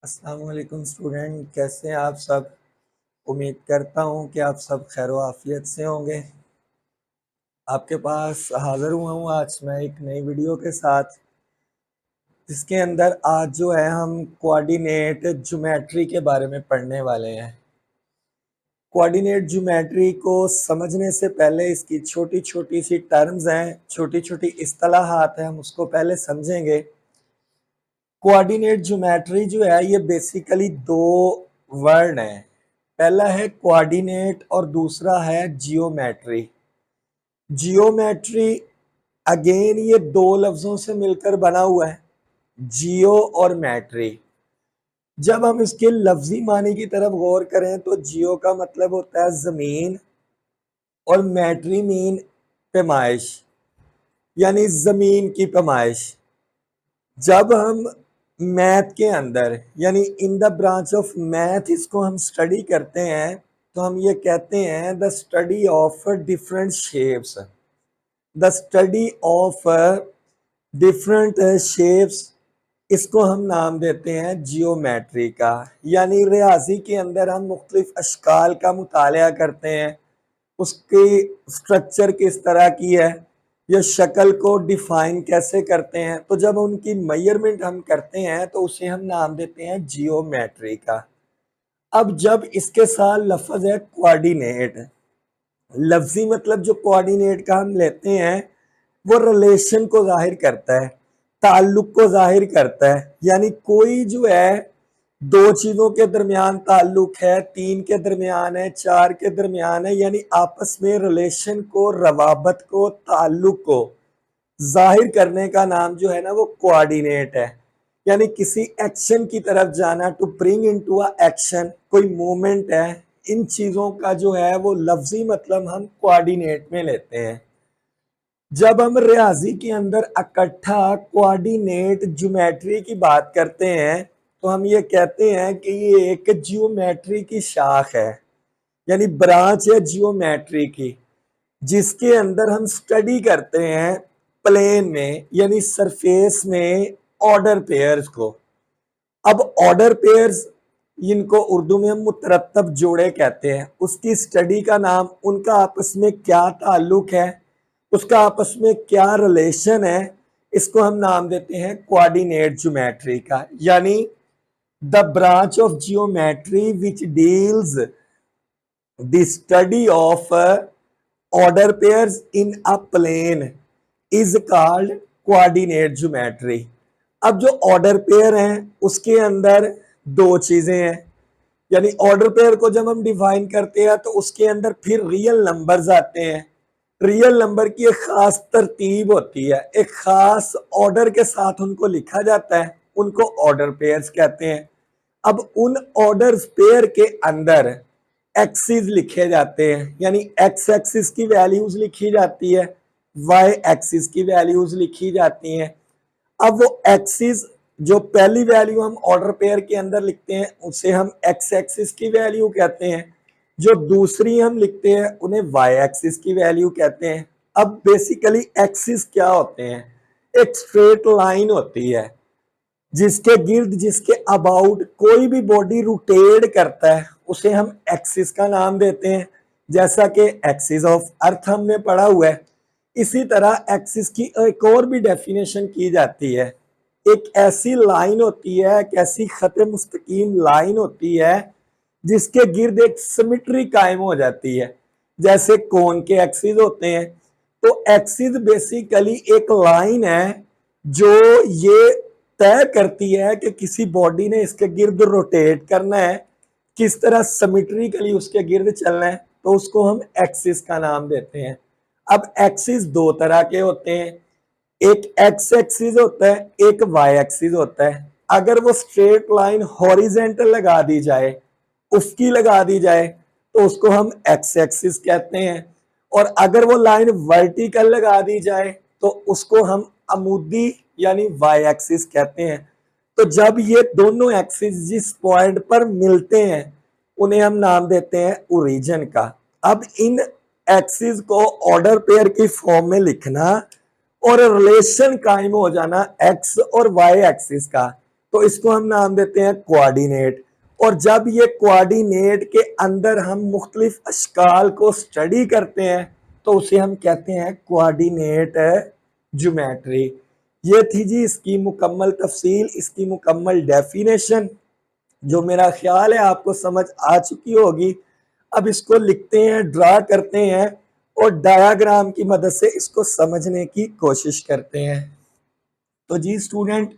अस्सलाम वालेकुम स्टूडेंट, कैसे हैं आप सब। उम्मीद करता हूं कि आप सब खैर आफियत से होंगे। आपके पास हाजिर हुआ हूं आज मैं एक नई वीडियो के साथ, जिसके अंदर आज जो है हम कोऑर्डिनेट ज्योमेट्री के बारे में पढ़ने वाले हैं। कोऑर्डिनेट ज्योमेट्री को समझने से पहले इसकी छोटी छोटी सी टर्म्स हैं, छोटी छोटी इस्तिलाहात हैं, हम उसको पहले समझेंगे। कोऑर्डिनेट ज्योमेट्री जो है ये बेसिकली दो वर्ड हैं। पहला है कोऑर्डिनेट और दूसरा है जियोमेट्री। जियोमेट्री अगेन ये दो लफ्जों से मिलकर बना हुआ है, जियो और मैट्री। जब हम इसके लफ्जी मानी की तरफ गौर करें तो जियो का मतलब होता है जमीन और मैट्री मीन पैमाइश, यानी जमीन की पैमाइश। जब हम मैथ के अंदर यानी in the branch of math इसको हम स्टडी करते हैं तो हम ये कहते हैं the study of different shapes. The study of different shapes, इसको हम नाम देते हैं जियोमेट्री का। यानी रियाजी के अंदर हम मुख्तलिफ अशकाल का मुताला करते हैं, उसकी स्ट्रक्चर किस तरह की है, या शक्ल को डिफाइन कैसे करते हैं। तो जब उनकी मेजरमेंट हम करते हैं तो उसे हम नाम देते हैं जियोमेट्री का। अब जब इसके साथ लफ्ज है कोऑर्डिनेट, लफ्जी मतलब जो कोऑर्डिनेट का हम लेते हैं वो रिलेशन को जाहिर करता है, ताल्लुक को जाहिर करता है। यानी कोई जो है दो चीजों के दरमियान ताल्लुक है, तीन के दरमियान है, चार के दरमियान है, यानी आपस में रिलेशन को, रवाबत को, ताल्लुक को जाहिर करने का नाम जो है ना वो कोऑर्डिनेट है। यानी किसी एक्शन की तरफ जाना, to bring into a action, कोई मूवमेंट है, इन चीजों का जो है वो लफ्जी मतलब हम कोऑर्डिनेट में लेते हैं। जब हम रियाजी के अंदर इकट्ठा कोऑर्डिनेट ज्योमेट्री की बात करते हैं तो हम ये कहते हैं कि ये एक जियोमेट्री की शाख है, यानी ब्रांच है जियोमेट्री की, जिसके अंदर हम स्टडी करते हैं प्लेन में यानी सरफेस में ऑर्डर पेयर्स को। अब ऑर्डर पेयर्स, इनको उर्दू में हम मुतरत्तब जोड़े कहते हैं, उसकी स्टडी का नाम, उनका आपस में क्या ताल्लुक है, उसका आपस में क्या रिलेशन है, इसको हम नाम देते हैं कोऑर्डिनेट ज्योमेट्री का। यानी the branch of geometry which deals the study of order pairs in a plane is called coordinate geometry. अब जो ऑर्डर पेयर हैं उसके अंदर दो चीजें हैं, यानी ऑर्डर पेयर को जब हम डिफाइन करते हैं तो उसके अंदर फिर रियल नंबर्स आते हैं। रियल नंबर की एक खास तरतीब होती है, एक खास ऑर्डर के साथ उनको लिखा जाता है, उनको ऑर्डर पेयर्स कहते हैं। अब उन ऑर्डर पेयर के अंदर एक्सिस लिखे जाते हैं, यानी एक्स एक्सिस की वैल्यूज लिखी जाती है, वाई एक्सिस की वैल्यूज लिखी जाती हैं। अब वो एक्सिस, जो पहली वैल्यू हम ऑर्डर पेयर के अंदर लिखते हैं उसे हम एक्स एक्सिस की वैल्यू कहते हैं, जो दूसरी हम लिखते हैं उन्हें वाई एक्सिस की वैल्यू कहते हैं। अब बेसिकली एक्सिस क्या होते हैं, एक स्ट्रेट लाइन होती है जिसके गिर्द, जिसके अबाउट कोई भी बॉडी रोटेट करता है उसे हम एक्सिस का नाम देते हैं। जैसा कि एक्सिस ऑफ अर्थ हमने पढ़ा हुआ है, इसी तरह एक्सिस की एक और भी डेफिनेशन की जाती है। एक ऐसी लाइन होती है, एक ऐसी खत मुस्तकीम लाइन होती है जिसके गिर्द एक सिमेट्री कायम हो जाती है, जैसे कोन के एक्सिस होते हैं। तो एक्सिस बेसिकली एक लाइन है जो ये तय करती है कि किसी बॉडी ने इसके गिर्द रोटेट करना है, किस तरह सिमेट्रिकली उसके गिर्द चलना है, तो उसको हम एक्सिस का नाम देते हैं। अब एक्सिस दो तरह के होते हैं, एक एक्स एक्सिस होता है, एक वाई एक्सिस होता है। अगर वो स्ट्रेट लाइन हॉरिजेंटल लगा दी जाए, उफकी लगा दी जाए, तो उसको हम एक्स एक्सिस कहते हैं, और अगर वो लाइन वर्टिकल लगा दी जाए तो उसको हम अमूदी यानी वाई एक्सिस कहते हैं। तो जब ये दोनों एक्सिस जिस पॉइंट पर मिलते हैं उन्हें हम नाम देते हैं ओरिजिन का। अब इन एक्सिस को ऑर्डर पेयर की फॉर्म में लिखना और रिलेशन कायम हो जाना एक्स और वाई एक्सिस का, तो इसको हम नाम देते हैं कोऑर्डिनेट। और जब ये कोऑर्डिनेट के अंदर हम मुख्तलिफ अशकाल को स्टडी करते हैं तो उसे हम कहते हैं कोऑर्डिनेट ज्योमेट्री। ये थी जी इसकी मुकम्मल तफसील, इसकी मुकम्मल डेफिनेशन, जो मेरा ख्याल है आपको समझ आ चुकी होगी। अब इसको लिखते हैं, ड्रा करते हैं और डायाग्राम की मदद से इसको समझने की कोशिश करते हैं। तो जी स्टूडेंट,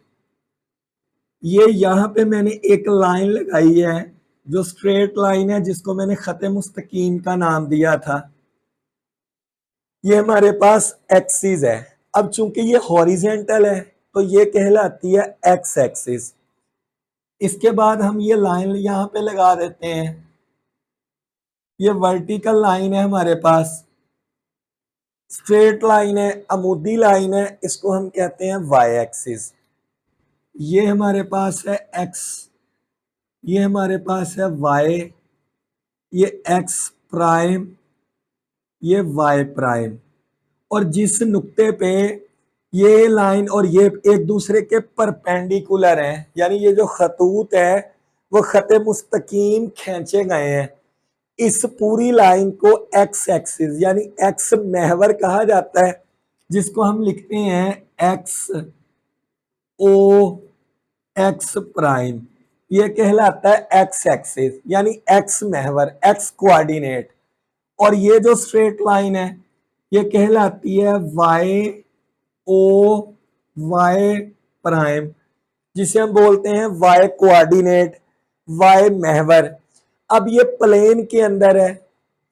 ये यहाँ पे मैंने एक लाइन लगाई है जो स्ट्रेट लाइन है, जिसको मैंने खत मुस्तकीम का नाम दिया था। ये हमारे पास एक्सिस है। अब चूंकि ये हॉरिजेंटल है तो ये कहलाती है एक्स एक्सिस। इसके बाद हम ये लाइन यहाँ पे लगा देते हैं, ये वर्टिकल लाइन है हमारे पास, स्ट्रेट लाइन है, अमूदी लाइन है, इसको हम कहते हैं वाई एक्सिस। ये हमारे पास है एक्स, ये हमारे पास है वाई, ये एक्स प्राइम, ये वाई प्राइम। और जिस नुक्ते पे ये लाइन और ये एक दूसरे के परपेंडिकुलर हैं, यानी ये जो खतूत है वो खत मुस्तकीम खींचे गए हैं, इस पूरी लाइन को एक्स एक्सिस यानी एक्स महवर कहा जाता है, जिसको हम लिखते हैं एक्स ओ एक्स प्राइम। ये कहलाता है एक्स एक्सिस यानी एक्स महवर, एक्स कोऑर्डिनेट। और ये जो स्ट्रेट लाइन है ये कहलाती है वाई ओ वाई प्राइम, जिसे हम बोलते हैं वाई कोऑर्डिनेट, वाई महवर। अब ये प्लेन के अंदर है,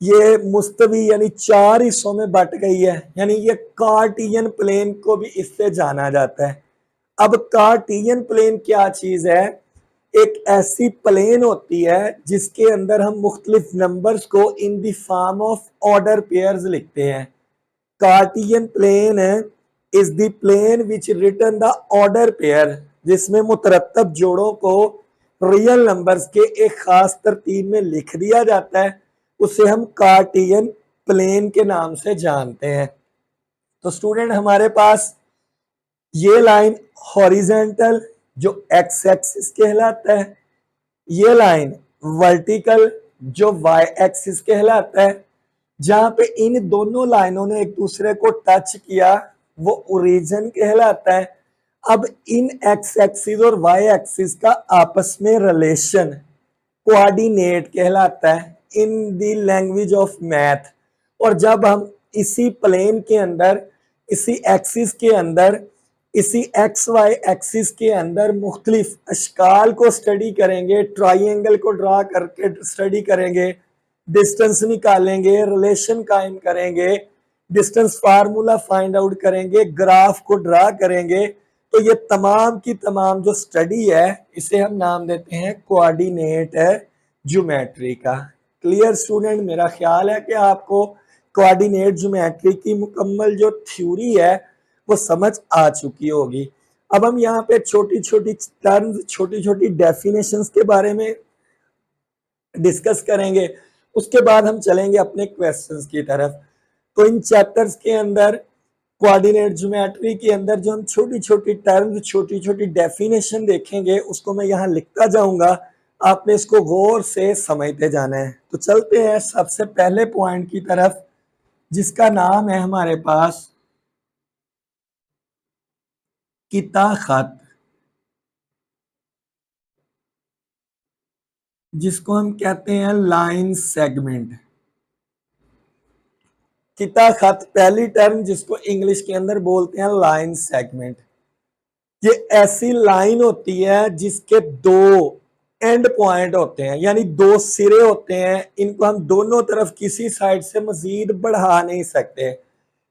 ये मुस्तवी यानी चार हिस्सों में बट गई है, यानी ये कार्टियन प्लेन को भी इससे जाना जाता है। अब कार्टियन प्लेन क्या चीज है? एक ऐसी प्लेन होती है जिसके अंदर हम मुख्तलिफ नंबर्स को in the form of order pairs लिखते हैं। Cartesian plane is the plane which written the order pair, जिसमें मुतरत्तब जोड़ों को रियल नंबर्स के एक खास तरतीब में लिख दिया जाता है, उसे हम कार्टियन प्लेन के नाम से जानते हैं। तो स्टूडेंट, हमारे पास ये लाइन हॉरिजेंटल जो एक्स एक्सिस कहलाता है, ये लाइन वर्टिकल जो वाई एक्सिस कहलाता है। जहां पे इन दोनों लाइनों ने एक दूसरे को टच किया वो ओरिजिन कहलाता है। अब इन एक्स एक्सिस और वाई एक्सिस का आपस में रिलेशन कोऑर्डिनेट कहलाता है in the language of math. और जब हम इसी प्लेन के अंदर, इसी एक्सिस के अंदर, इसी एक्स वाई एक्सिस के अंदर मुख्तलिफ अशकाल को स्टडी करेंगे, ट्राइंगल को ड्रा करके स्टडी करेंगे, डिस्टेंस निकालेंगे, रिलेशन कायम करेंगे, डिस्टेंस फार्मूला फाइंड आउट करेंगे, ग्राफ को ड्रा करेंगे, तो ये तमाम की तमाम जो स्टडी है इसे हम नाम देते हैं कोऑर्डिनेट ज्योमेट्री का। Clear student? मेरा ख्याल है कि आपको कोऑर्डिनेट ज्योमेट्री की मुकम्मल जो थ्योरी है वो समझ आ चुकी होगी। अब हम यहाँ पे छोटी छोटी टर्म्स, छोटी छोटी डेफिनेशंस के बारे में डिस्कस करेंगे, उसके बाद हम चलेंगे अपने क्वेश्चंस की तरफ। तो इन चैप्टर्स के अंदर कोऑर्डिनेट ज्योमेट्री के अंदर जो हम छोटी छोटी टर्म्स, छोटी छोटी डेफिनेशन देखेंगे उसको मैं यहाँ लिखता जाऊंगा, आपने इसको गौर से समझते जाना है। तो चलते हैं सबसे पहले पॉइंट की तरफ, जिसका नाम है हमारे पास किता खत, जिसको हम कहते हैं लाइन सेगमेंट। किता खत पहली टर्म जिसको इंग्लिश के अंदर बोलते हैं लाइन सेगमेंट। ये ऐसी लाइन होती है जिसके दो एंड पॉइंट होते हैं, यानी दो सिरे होते हैं, इनको हम दोनों तरफ किसी साइड से मजीद बढ़ा नहीं सकते।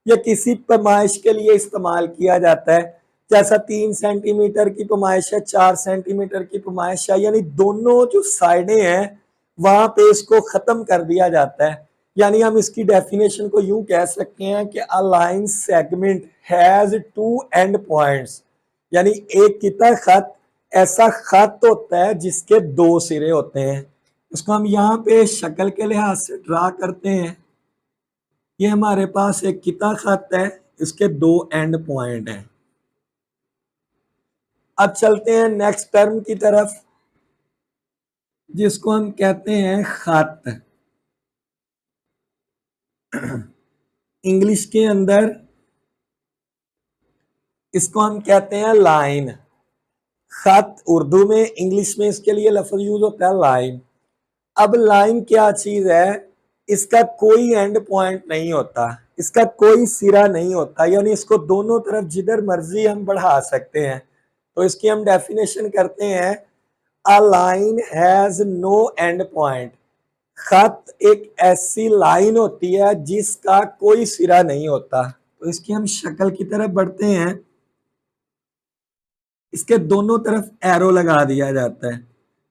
यह किसी पैमाइश के लिए इस्तेमाल किया जाता है, जैसा 3 सेंटीमीटर की पैमाइश है, 4 सेंटीमीटर की पैमाइश है, यानी दोनों जो साइडें हैं वहां पे इसको खत्म कर दिया जाता है। यानी हम इसकी डेफिनेशन को यूं कह सकते हैं कि a line segment has 2 and points, यानी एक किता खत ऐसा खत होता है जिसके 2 सिरे होते हैं। इसको हम यहाँ पे शक्ल के लिहाज से ड्रा करते हैं। ये हमारे पास एक किता खत है, इसके 2 एंड पॉइंट हैं। अब चलते हैं नेक्स्ट टर्म की तरफ, जिसको हम कहते हैं खत। इंग्लिश के अंदर इसको हम कहते हैं लाइन। खत उर्दू में, इंग्लिश में इसके लिए लफ्ज यूज होता है लाइन। अब लाइन क्या चीज है, इसका कोई एंड पॉइंट नहीं होता, इसका कोई सिरा नहीं होता, यानी इसको दोनों तरफ जिधर मर्जी हम बढ़ा सकते हैं। तो इसकी हम डेफिनेशन करते हैं, a line has no end point. खत एक ऐसी लाइन होती है जिसका कोई सिरा नहीं होता। तो इसकी हम शक्ल की तरफ बढ़ते हैं, इसके दोनों तरफ एरो लगा दिया जाता है,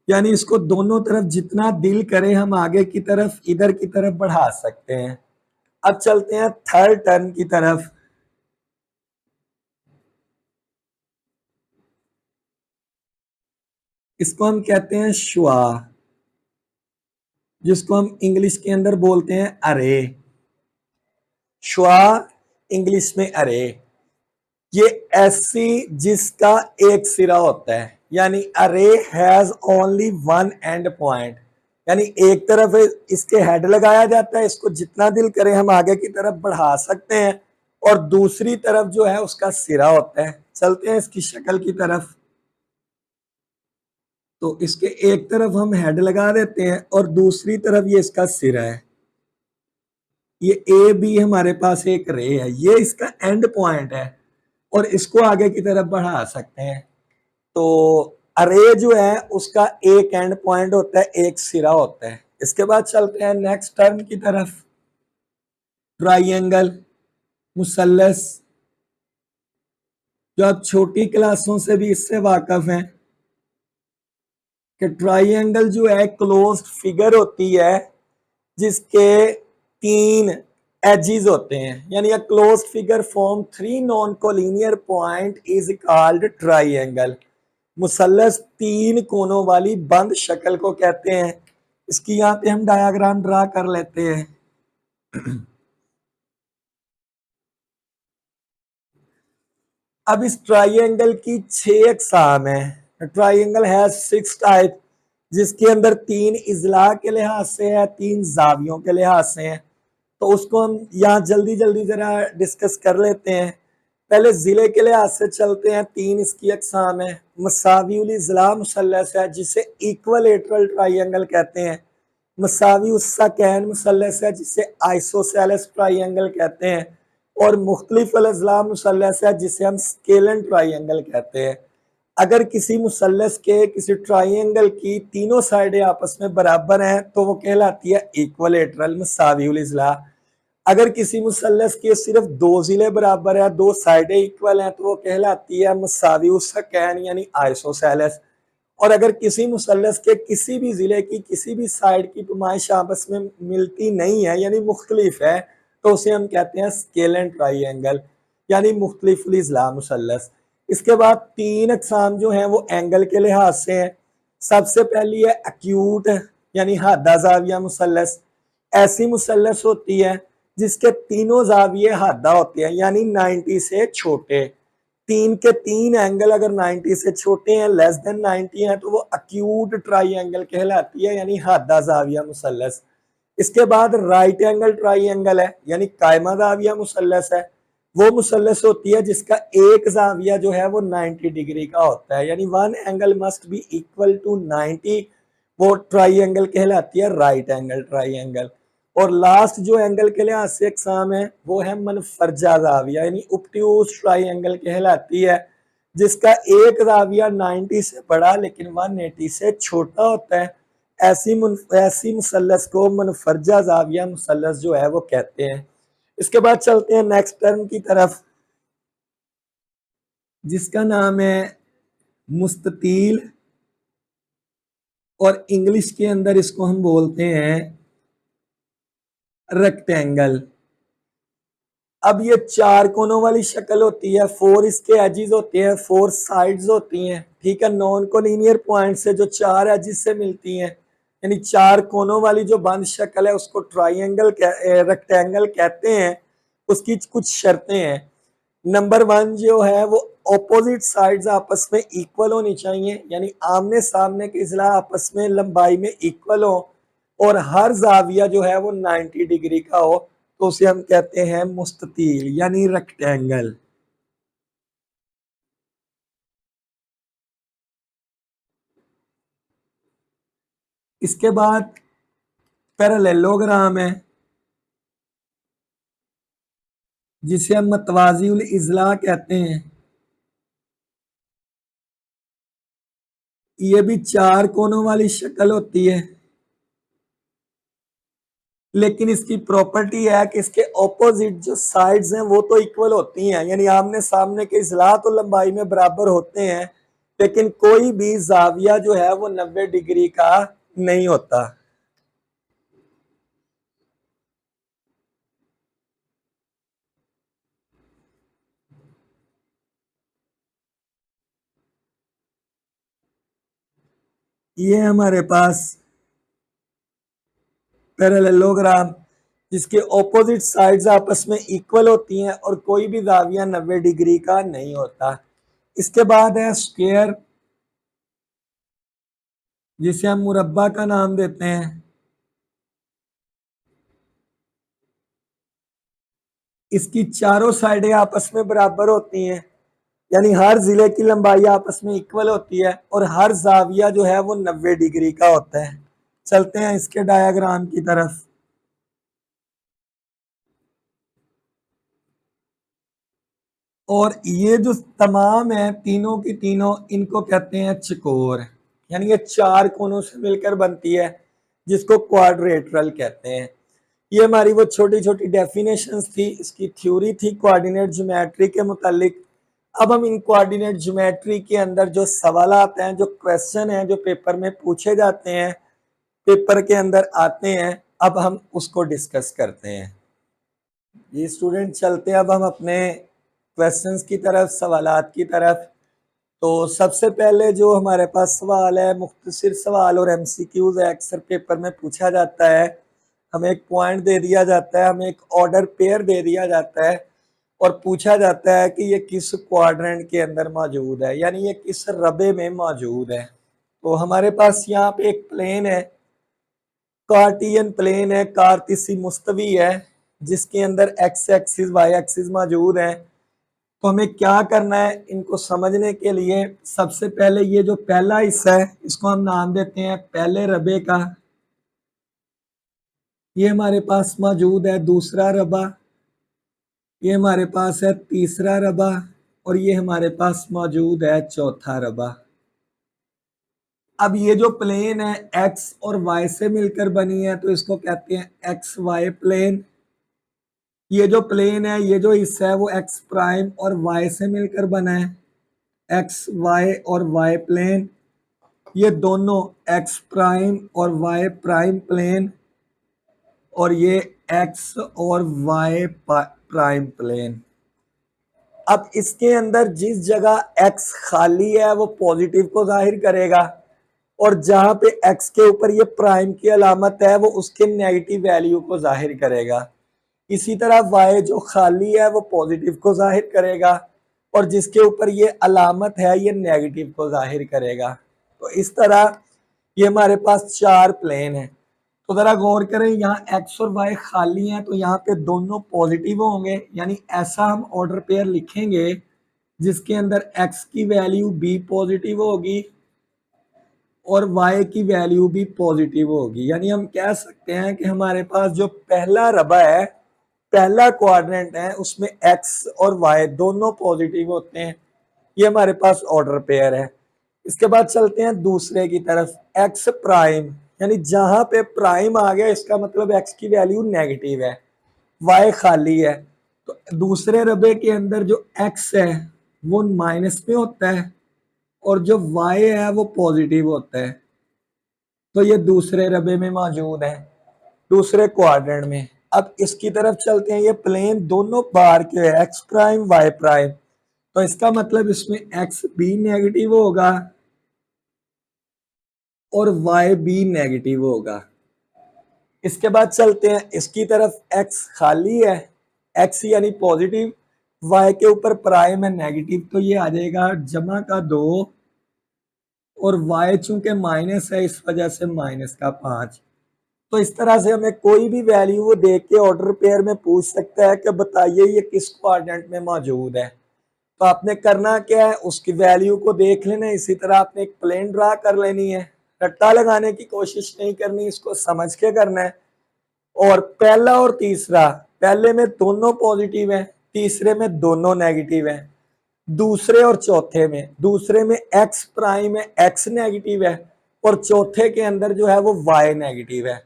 यानी इसको दोनों तरफ जितना दिल करे हम आगे की तरफ, इधर की तरफ बढ़ा सकते हैं। अब चलते हैं थर्ड टर्म की तरफ। इसको हम कहते हैं शुआ, जिसको हम इंग्लिश के अंदर बोलते हैं अरे। शुआ इंग्लिश में अरे, ये ऐसी जिसका एक सिरा होता है, यानी अरे has only one and point, यानी एक तरफ इसके हेड लगाया जाता है, इसको जितना दिल करे हम आगे की तरफ बढ़ा सकते हैं, और दूसरी तरफ जो है उसका सिरा होता है। चलते हैं इसकी शक्ल की तरफ। तो इसके एक तरफ हम हेड लगा देते हैं और दूसरी तरफ ये इसका सिरा है। ये ए बी हमारे पास एक रे है, ये इसका एंड पॉइंट है, और इसको आगे की तरफ बढ़ा सकते हैं। तो अरे जो है उसका एक एंड पॉइंट होता है, एक सिरा होता है। इसके बाद चलते हैं नेक्स्ट टर्म की तरफ, ट्राइंगल, मुसल्लस। जो आप छोटी क्लासों से भी इससे वाकिफ हैं कि ट्राइंगल जो है क्लोज्ड फिगर होती है जिसके तीन एजेस होते हैं, यानी a closed figure form three non collinear point is called triangle. मुसल्लस तीन कोनों वाली बंद शक्ल को कहते हैं। इसकी यहाँ पे हम डायग्राम ड्रा कर लेते हैं। अब इस ट्राइंगल की 6 अकसाम है। ट्राइंगल है 6 टाइप, जिसके अंदर 3 इजला के लिहाज से है, 3 जावियों के लिहाज से है। तो उसको हम यहाँ जल्दी जल्दी जरा डिस्कस कर लेते हैं। पहले जिले के लिहाज से चलते हैं, 3 इसकी अकसाम है। मसावी इजला मुसल्लस है, जिसे इक्वलेटरल ट्राइंगल कहते हैं। मसावी उसका कैन मुसल्लस है, जिसे आइसोसेलेस ट्राइंगल कहते हैं। और मुख्तलिफ अज़ला मुसल्लस है, जिसे हम स्केलन ट्राइंगल कहते हैं। अगर किसी मुसल्लस के, किसी ट्राइंगल की तीनों साइडें आपस में बराबर हैं तो वो कहलाती है इक्वलेटरल मसावी इजला। अगर किसी मुसल्लस के सिर्फ 2 जिले बराबर है, 2 साइडें इक्वल हैं, तो वो कहलाती है मसावी उसकैन यानी आइसोसेलेस। और अगर किसी मुसल्लस के किसी भी जिले की किसी भी साइड की पैमाइश आपस में मिलती नहीं है, यानी मुख्तलिफ है, तो उसे हम कहते हैं स्केलन ट्राइंगल, यानी मुख्तलिफ इजला मुसल्लस। इसके बाद 3 अकसाम जो हैं वो एंगल के लिहाज से हैं। सबसे पहली है एक्यूट, यानी हादा जाविया मुसल्लस। ऐसी मुसल्लस होती है जिसके तीनों जाविये हादा होते हैं, यानी 90 से छोटे। 3 के 3 एंगल अगर 90 से छोटे हैं, लेस देन 90 हैं, तो वो एक्यूट ट्राइंगल कहलाती है, यानी हादा जाविया मुसल्लस। इसके बाद राइट एंगल ट्राइंगल है, यानी कायमा जाविया मुसल्लस है। वो मुसल्लस होती है जिसका एक जाविया जो है वो 90 डिग्री का होता है, यानी one angle must be equal to 90। वो ट्राइंगल कहलाती है राइट एंगल ट्राइंगल। और लास्ट जो एंगल के लिहाज से इकसाम है वो है मनफरजा जाविया, यानी उपट्यूज ट्राइंगल कहलाती है, जिसका एक जाविया 90 से बड़ा लेकिन 180 से छोटा होता है। ऐसी मुसल्लस को मनफरजा जाविया मुसल्लस जो है वो कहते हैं। इसके बाद चलते हैं नेक्स्ट टर्म की तरफ, जिसका नाम है मुस्ततील, और इंग्लिश के अंदर इसको हम बोलते हैं रेक्टेंगल। अब ये 4 कोनों वाली शक्ल होती है, 4 इसके एजेस होते हैं, 4 साइड्स होती हैं, ठीक है। नॉन कोलिनियर पॉइंट से जो 4 एजेस से मिलती हैं, यानी 4 कोनों वाली जो बंद शक्ल है उसको ट्राइंगल रेक्टेंगल कहते हैं। उसकी कुछ शर्तें हैं। नंबर 1 जो है वो ऑपोजिट साइड्स आपस में इक्वल होनी चाहिए, यानी आमने सामने के अजला आपस में लंबाई में इक्वल हो और हर जाविया जो है वो 90 डिग्री का हो, तो उसे हम कहते हैं मुस्ततील यानी रेक्टेंगल। इसके बाद पैरेललोग्राम है, जिसे हम मतवाजिउल इजला कहते हैं। ये भी चार कोनों वाली शक्ल होती है, लेकिन इसकी प्रॉपर्टी है कि इसके ऑपोजिट जो साइड्स हैं वो तो इक्वल होती हैं, यानी आमने सामने के इजला तो लंबाई में बराबर होते हैं, लेकिन कोई भी जाविया जो है वो 90 डिग्री का नहीं होता। ये हमारे पास पैरेललोग्राम, जिसके ऑपोजिट साइड्स आपस में इक्वल होती हैं और कोई भी जाविया 90 डिग्री का नहीं होता। इसके बाद है स्क्वायर, जिसे हम मुरब्बा का नाम देते हैं। इसकी चारों साइडें आपस में बराबर होती हैं, यानी हर जिले की लंबाई आपस में इक्वल होती है और हर जाविया जो है वो 90 डिग्री का होता है। चलते हैं इसके डायग्राम की तरफ। और ये जो तमाम है तीनों की तीनों, इनको कहते हैं चकोर, यानी ये चार कोनों से मिलकर बनती है, जिसको क्वाड्रेटरल कहते हैं। ये हमारी वो छोटी छोटी डेफिनेशंस थी, इसकी थ्योरी थी कोऑर्डिनेट ज्योमेट्री के मुतालिक। अब हम इन कोऑर्डिनेट ज्योमेट्री के अंदर जो सवाल आते हैं, जो क्वेश्चन हैं, जो पेपर में पूछे जाते हैं, पेपर के अंदर आते हैं, अब हम उसको डिस्कस करते हैं। ये स्टूडेंट चलते हैं अब हम अपने क्वेश्चंस की तरफ, सवालात की तरफ। तो सबसे पहले जो हमारे पास सवाल है, मुख्तसर सवाल और एमसीक्यूज है, अक्सर पेपर में पूछा जाता है। हमें एक पॉइंट दे दिया जाता है, हमें एक ऑर्डर पेयर दे दिया जाता है और पूछा जाता है कि ये किस क्वाड्रेंट के अंदर मौजूद है, यानी ये किस रबे में मौजूद है। तो हमारे पास यहाँ पे एक प्लेन है, कार्टियन प्लेन है, कार्तिसी मुस्तवी है, जिसके अंदर एक्स एक्सिस वाई एक्सिस मौजूद है। तो हमें क्या करना है, इनको समझने के लिए सबसे पहले ये जो पहला हिस्सा है इसको हम नाम देते हैं पहले रबे का। ये हमारे पास मौजूद है दूसरा रबा, ये हमारे पास है तीसरा रबा और ये हमारे पास मौजूद है चौथा रबा। अब ये जो प्लेन है एक्स और वाई से मिलकर बनी है, तो इसको कहते हैं एक्स वाई प्लेन। ये जो प्लेन है, ये जो हिस्सा है वो एक्स प्राइम और वाई से मिलकर बना है, एक्स वाई और वाई प्लेन। ये दोनों एक्स प्राइम और वाई प्राइम प्लेन, और ये एक्स और वाई प्राइम प्लेन। अब इसके अंदर जिस जगह एक्स खाली है वो पॉजिटिव को जाहिर करेगा, और जहां पे एक्स के ऊपर ये प्राइम की अलामत है वो उसके नेगेटिव वैल्यू को जाहिर करेगा। इसी तरह वाई जो खाली है वो पॉजिटिव को जाहिर करेगा, और जिसके ऊपर ये अलामत है ये नेगेटिव को जाहिर करेगा। तो इस तरह ये हमारे पास चार प्लेन है। तो जरा गौर करें, यहाँ एक्स और वाई खाली हैं तो यहाँ पे दोनों पॉजिटिव होंगे, यानी ऐसा हम ऑर्डर पेयर लिखेंगे जिसके अंदर एक्स की वैल्यू भी पॉजिटिव होगी और y की वैल्यू भी पॉजिटिव होगी। यानी हम कह सकते हैं कि हमारे पास जो पहला रबा है, पहला क्वाड्रेंट है, उसमें x और y दोनों पॉजिटिव होते हैं। ये हमारे पास ऑर्डर पेयर है। इसके बाद चलते हैं दूसरे की तरफ, x प्राइम, यानी जहां पे प्राइम आ गया इसका मतलब x की वैल्यू नेगेटिव है, y खाली है। तो दूसरे रबे के अंदर जो x है वो माइनस में होता है और जो y है वो पॉजिटिव होता है। तो ये दूसरे रबे में मौजूद है, दूसरे क्वाड्रेंट में। अब इसकी तरफ चलते हैं, ये प्लेन दोनों बार के है, एक्स प्राइम वाई प्राइम, तो इसका मतलब इसमें एक्स भी नेगेटिव होगा और वाई भी नेगेटिव होगा। इसके बाद चलते हैं इसकी तरफ, एक्स खाली है, एक्स यानी पॉजिटिव, y के ऊपर प्राइम है नेगेटिव, तो ये आ जाएगा जमा का 2 और y चूंकि माइनस है इस वजह से माइनस का 5। तो इस तरह से हमें कोई भी वैल्यू वो देख के ऑर्डर पेयर में पूछ सकता है कि बताइए ये किस क्वाड्रेंट में मौजूद है। तो आपने करना क्या है, उसकी वैल्यू को देख लेना, इसी तरह आपने एक प्लेन ड्रा कर लेनी है, रट्टा लगाने की कोशिश नहीं करनी, इसको समझ के करना है। और पहला और तीसरा, पहले में दोनों पॉजिटिव है, तीसरे में दोनों नेगेटिव है। दूसरे और चौथे में, दूसरे में एक्स प्राइम है, एक्स नेगेटिव है, और चौथे के अंदर जो है वो वाई नेगेटिव है।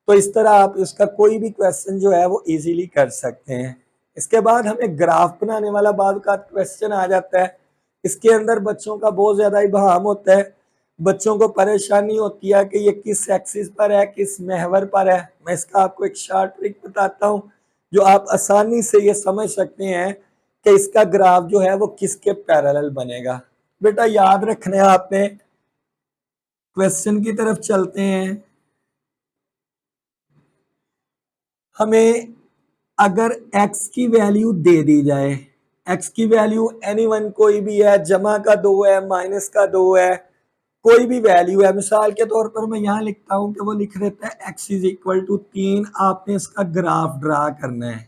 तो इस तरह आप इसका कोई भी क्वेश्चन जो है वो इजीली कर सकते हैं। इसके बाद हमें ग्राफ बनाने वाला बाद का क्वेश्चन आ जाता है। इसके अंदर बच्चों का बहुत ज्यादा इबाहम होता है, बच्चों को परेशानी होती है कि ये किस एक्सिस पर है, किस महवर पर है। मैं इसका आपको एक शॉर्ट ट्रिक बताता हूँ जो आप आसानी से ये समझ सकते हैं कि इसका ग्राफ जो है वो किसके पैरेलल बनेगा। बेटा याद रखना है आपने। क्वेश्चन की तरफ चलते हैं। हमें अगर x की वैल्यू दे दी जाए, x की वैल्यू एनी वन कोई भी है, जमा का 2 है, माइनस का 2 है, कोई भी वैल्यू है, मिसाल के तौर पर मैं यहां लिखता हूं कि वो लिख देता है x इज इक्वल टू 3। आपने इसका ग्राफ ड्रा करना है।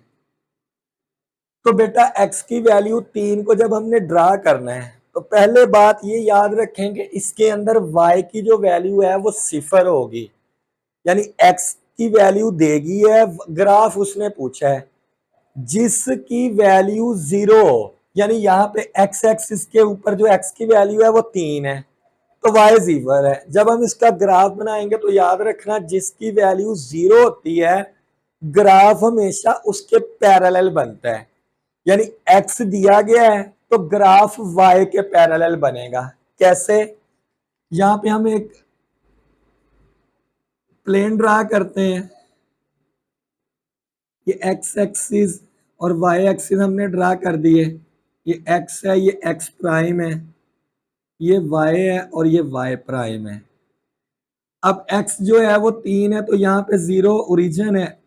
तो बेटा x की वैल्यू 3 को जब हमने ड्रा करना है तो पहले बात ये याद रखेंगे इसके अंदर y की जो वैल्यू है वो 0 होगी, यानी x की वैल्यू देगी है, ग्राफ उसने पूछा है जिसकी वैल्यू 0, यानी यहाँ पे x एक्सिस के ऊपर जो x की वैल्यू है वो 3 है, तो y 0 है। जब हम इसका ग्राफ बनाएंगे तो याद रखना जिसकी वैल्यू 0 होती है ग्राफ हमेशा उसके पैरेलल बनता है, यानी x दिया गया है तो ग्राफ y के पैरेलल बनेगा। कैसे, यहाँ पे हम एक प्लेन ड्रा करते हैं, ये x एक्सिस और y एक्सिस हमने ड्रा कर दिए। ये x है, ये x प्राइम है, ये y है और ये y प्राइम है। अब x जो है वो 3 है तो यहाँ पे 0 ओरिजिन है,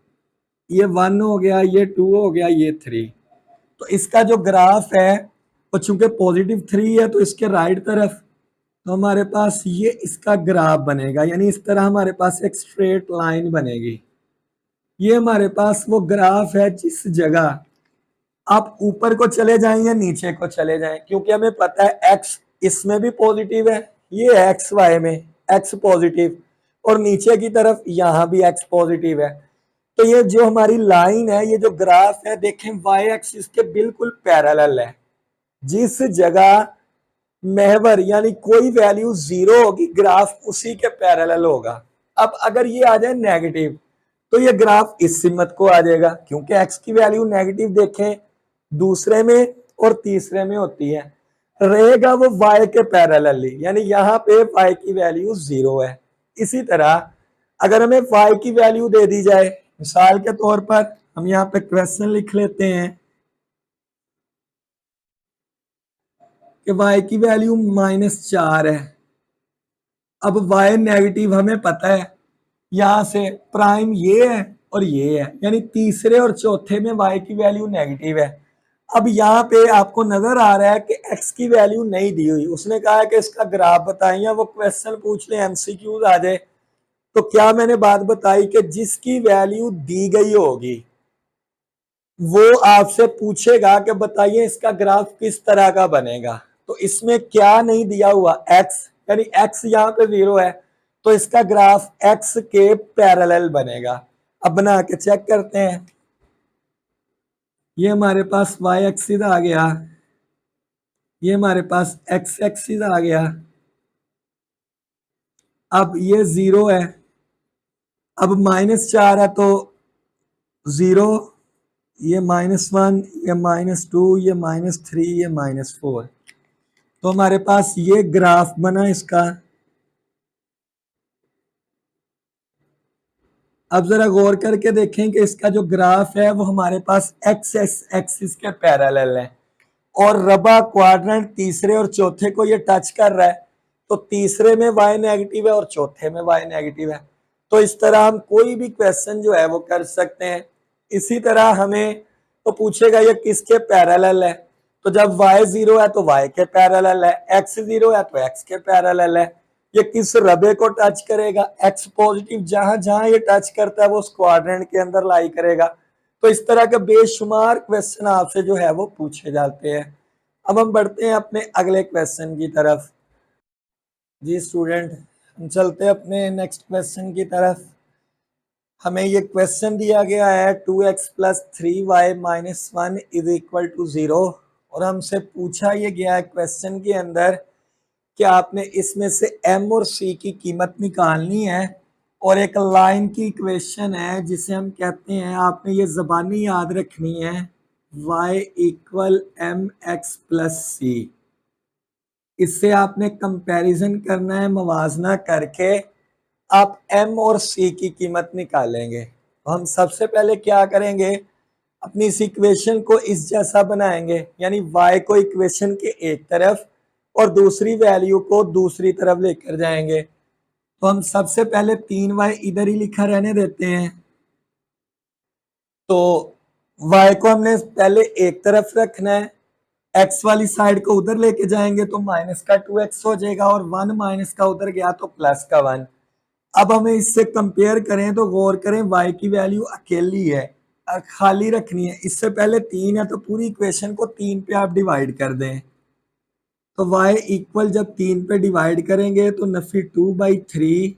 ये 1 हो गया, ये 2 हो गया, ये 3। तो इसका जो ग्राफ है वो चूंकि पॉजिटिव 3 है तो इसके राइट तरफ, तो हमारे पास ये इसका ग्राफ बनेगा, यानी इस तरह हमारे पास एक स्ट्रेट लाइन बनेगी। ये हमारे पास वो ग्राफ है जिस जगह आप ऊपर को चले जाएं या नीचे को चले जाएं, क्योंकि हमें पता है एक्स इसमें भी पॉजिटिव है, ये एक्स वाई में एक्स पॉजिटिव, और नीचे की तरफ यहां भी एक्स पॉजिटिव है। तो ये जो हमारी लाइन है, ये जो ग्राफ है, देखें वाई एक्सिस के बिल्कुल पैरेलल है। जिस जगह महवर यानी कोई वैल्यू 0 होगी ग्राफ उसी के पैरेलल होगा। अब अगर ये आ जाए नेगेटिव तो ये ग्राफ इस सिमत को आ जाएगा, क्योंकि एक्स की वैल्यू नेगेटिव देखें दूसरे में और तीसरे में होती है, रहेगा वो y के पैरेलली, यानी यहाँ पे y की वैल्यू 0 है। इसी तरह अगर हमें y की वैल्यू दे दी जाए, मिसाल के तौर पर हम यहाँ पे क्वेश्चन लिख लेते हैं कि y की वैल्यू -4 है। अब y नेगेटिव हमें पता है, यहां से प्राइम ये है और ये है, यानी तीसरे और चौथे में y की वैल्यू नेगेटिव है। अब यहाँ पे आपको नजर आ रहा है कि x की वैल्यू नहीं दी हुई, उसने कहा है कि इसका ग्राफ बताएं या वो क्वेश्चन पूछ ले एमसीक्यूज आ जाए। तो क्या मैंने बात बताई कि जिसकी वैल्यू दी गई होगी वो आपसे पूछेगा कि बताइए इसका ग्राफ किस तरह का बनेगा। तो इसमें क्या नहीं दिया हुआ, x, यानी x यहाँ पे 0 है तो इसका ग्राफ x के पैरेलल बनेगा। अब बना के चेक करते हैं। ये हमारे पास y एक्सिस आ गया, ये हमारे पास x एक्सिस आ गया। अब ये 0 है, अब -4 है तो 0, ये -1, ये -2, ये -3, ये -4। तो हमारे पास ये ग्राफ बना इसका। अब जरा गौर करके देखें कि इसका जो ग्राफ है वो हमारे पास एक्स एक्सिस के पैरेलल है, और रबा क्वाड्रेंट तीसरे और चौथे को ये टच कर रहा है, तो तीसरे में y नेगेटिव है और चौथे में y नेगेटिव है। तो इस तरह हम कोई भी क्वेश्चन जो है वो कर सकते हैं। इसी तरह हमें तो पूछेगा ये किसके पैरेलल है, तो जब y 0 है तो y के पैरेलल है, x 0 है तो x के पैरेलल है। ये किस रबे को टच करेगा, x पॉजिटिव, जहां जहां ये टच करता है वो उस क्वाड्रेंट के अंदर लाई करेगा। तो इस तरह के बेशुमार क्वेश्चन आपसे जो है वो पूछे जाते हैं। अब हम बढ़ते हैं अपने अगले क्वेश्चन की तरफ। जी स्टूडेंट, हम चलते हैं अपने नेक्स्ट क्वेश्चन की तरफ। हमें ये क्वेश्चन दिया गया है 2x plus 3y minus 1 is equal to 0, और हमसे पूछा ये गया है क्वेश्चन के अंदर कि आपने इसमें से m और c की कीमत निकालनी है, और एक लाइन की इक्वेशन है जिसे हम कहते हैं, आपने ये ज़बानी याद रखनी है, y equal m x plus c. इससे आपने कंपैरिजन करना है, मवाजना करके आप m और c की कीमत निकालेंगे। तो हम सबसे पहले क्या करेंगे, अपनी इस इक्वेशन को इस जैसा बनाएंगे, यानी y को इक्वेशन के एक तरफ और दूसरी वैल्यू को दूसरी तरफ लेकर जाएंगे। तो हम सबसे पहले 3y इधर ही लिखा रहने देते हैं। तो y को हमने पहले एक तरफ रखना है, x वाली साइड को उधर लेके जाएंगे तो माइनस का 2x हो जाएगा, और 1 माइनस का उधर गया तो प्लस का 1। अब हमें इससे कंपेयर करें तो गौर करें y की वैल्यू अकेली है, खाली रखनी है। इससे पहले 3 है तो पूरी इक्वेशन को 3 पे आप डिवाइड कर दें। तो y इक्वल जब 3 पे डिवाइड करेंगे तो नफी 2/3,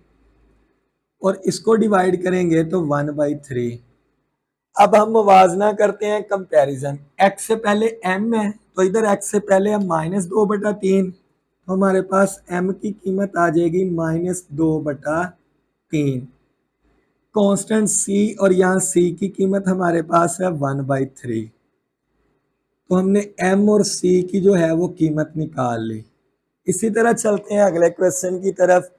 और इसको डिवाइड करेंगे तो 1/3। अब हम मुवाजना करते हैं कंपैरिजन। x से पहले m है तो इधर x से पहले हम -2/3, तो हमारे पास m की कीमत आ जाएगी -2/3। कांस्टेंट c और यहाँ c की कीमत हमारे पास है 1/3। तो हमने m और c की जो है वो कीमत निकाल ली। इसी तरह चलते हैं अगले क्वेश्चन की तरफ।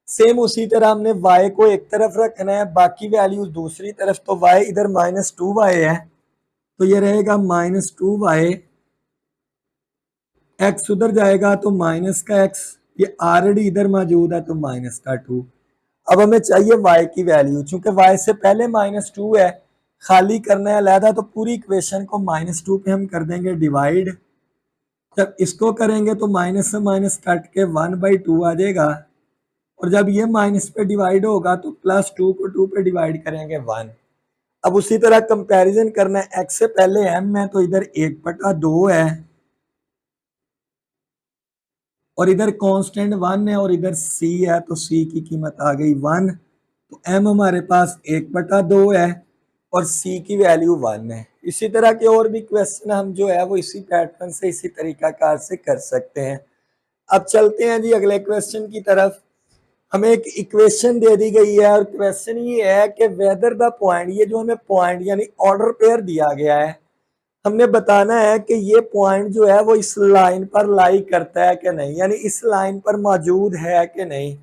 सेम उसी तरह हमने y को एक तरफ रखना है, बाकी वैल्यूज दूसरी तरफ। तो y इधर -2y है तो ये रहेगा -2y, x उधर जाएगा तो माइनस का x, ये ऑलरेडी इधर मौजूद है तो माइनस का 2। अब हमें चाहिए y की वैल्यू, चूंकि y से पहले -2 है, खाली करना है अलहदा, तो पूरी इक्वेशन को -2 पे हम कर देंगे डिवाइड। जब इसको करेंगे तो माइनस से माइनस कट के 1/2 आ जाएगा, और जब ये माइनस पे डिवाइड होगा तो +2 को 2 पे डिवाइड करेंगे 1। अब उसी तरह कंपैरिजन करना है, x से पहले m है तो इधर 1/2 है, और इधर कांस्टेंट 1 है, और इधर c है तो c की कीमत आ गई 1। तो m हमारे पास 1/2 है और c की वैल्यू 1 है। इसी तरह के और भी क्वेश्चन हम जो है वो इसी पैटर्न से, इसी तरीकाकार से कर सकते हैं। अब चलते हैं जी अगले क्वेश्चन की तरफ। हमें एक इक्वेशन दे दी गई है, और क्वेश्चन ये है कि वेदर द पॉइंट, ये जो हमें पॉइंट यानी ऑर्डर पेयर दिया गया है, हमने बताना है कि ये पॉइंट जो है वो इस लाइन पर लाई करता है कि नहीं, यानी इस लाइन पर मौजूद है कि नहीं,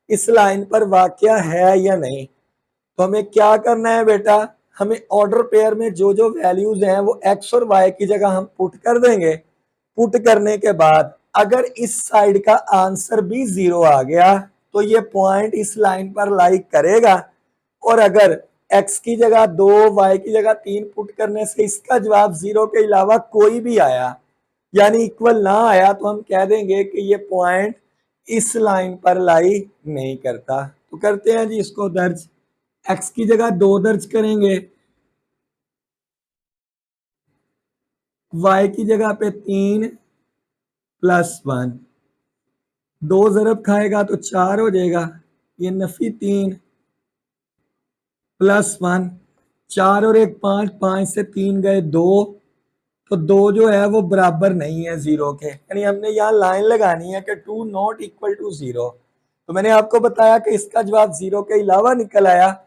इस लाइन पर वाकया है या नहीं। तो हमें क्या करना है बेटा, हमें ऑर्डर पेयर में जो जो वैल्यूज हैं वो x और y की जगह हम पुट कर देंगे। पुट करने के बाद अगर इस साइड का आंसर भी 0 आ गया तो ये पॉइंट इस लाइन पर लाई करेगा, और अगर x की जगह 2, y की जगह 3 पुट करने से इसका जवाब 0 के अलावा कोई भी आया, यानी इक्वल ना आया, तो हम कह देंगे कि ये पॉइंट इस लाइन पर लाई नहीं करता। तो करते हैं जी इसको दर्ज। x की जगह 2 दर्ज करेंगे, y की जगह पे 3 + 1, 2 ज़रब खाएगा तो 4 हो जाएगा, ये नफी 3 + 1, 4 और 1 5, 5 से 3 गए 2, तो 2 जो है वो बराबर नहीं है 0 के, यानी हमने यहाँ लाइन लगानी है कि 2 नॉट इक्वल टू 0। तो मैंने आपको बताया कि इसका जवाब 0 के अलावा निकल आया,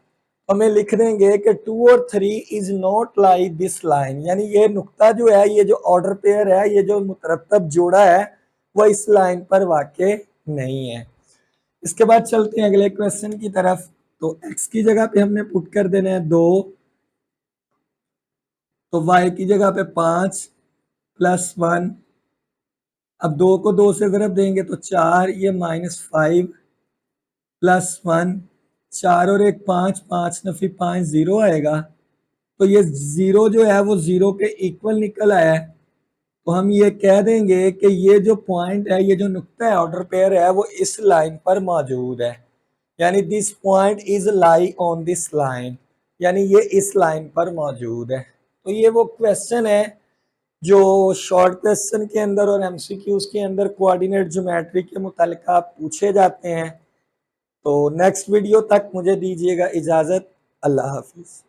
तो हमें लिख देंगे कि 2 और 3 is not like this line, यानी ये नुक्ता जो है, ये जो ऑर्डर पेयर है, ये जो मुतरतब जोड़ा है, वो इस लाइन पर वाक़ई नहीं है। इसके बाद चलते हैं अगले क्वेश्चन की तरफ। तो x की जगह पे हमने पुट कर देना है 2, तो y की जगह पे 5 + 1, अब 2 को 2 से ज़रब देंगे तो 4, ये -5 + 1, 4 और 1 5, 5 नफी 5 0 आएगा, तो ये जीरो जो है वो जीरो के इक्वल निकल आया है। तो हम ये कह देंगे कि ये जो पॉइंट है, ये जो नुक्ता है, ऑर्डर पेयर है, वो इस लाइन पर मौजूद है, यानी this point is lie on this line, यानी ये इस लाइन पर मौजूद है। तो ये वो क्वेश्चन है जो शॉर्ट क्वेश्चन के अंदर और एमसीक्यूज के अंदर कोऑर्डिनेट ज्योमेट्री के मुतालिका पूछे जाते हैं। तो नेक्स्ट वीडियो तक मुझे दीजिएगा इजाजत। अल्लाह हाफिज।